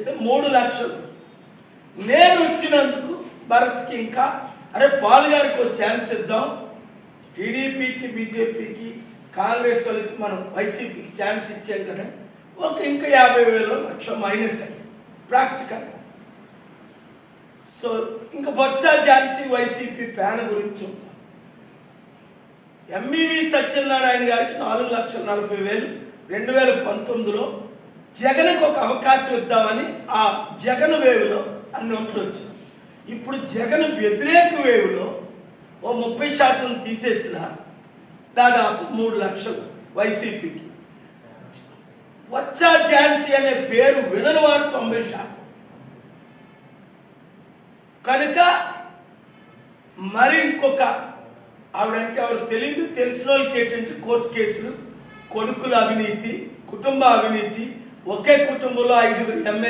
ఇస్తే 3 లక్షలు. నేను ఇచ్చినందుకు భరత్కి ఇంకా అరే పాల్ గారికి ఒక ఛాన్స్ ఇద్దాం, టీడీపీకి బీజేపీకి కాంగ్రెస్ వాళ్ళకి మనం వైసీపీకి ఛాన్స్ ఇచ్చాం కదా, ఒక ఇంకా 50,000 లక్ష మైనస్ అయ్యి ప్రాక్టికల్. సో ఇంకా బొత్స ఝాన్సీ వైసీపీ ఫ్యాన్ గురించి చూద్దాం. ఎంబీవీ సత్యనారాయణ గారికి 4,40,000 2019లో జగన్కి ఒక అవకాశం ఇద్దామని ఆ జగన్ వేవులో అన్ని ఓట్లు వచ్చినాయి. ఇప్పుడు జగన్ వ్యతిరేక వేవులో ఓ 30% తీసేసిన దాదాపు 3 లక్షలు వైసీపీకి. బొత్స ఝాన్సీ అనే పేరు వినని వారు 90%. కనుక మరి ఇంకొక ఆవిడంటే ఎవరు తెలియదు, తెలిసిన వాళ్ళకి ఏంటంటే కోర్టు కేసులు, కొడుకుల అవినీతి, కుటుంబ అవినీతి, ఒకే కుటుంబంలో 5 ఎమ్మెల్యే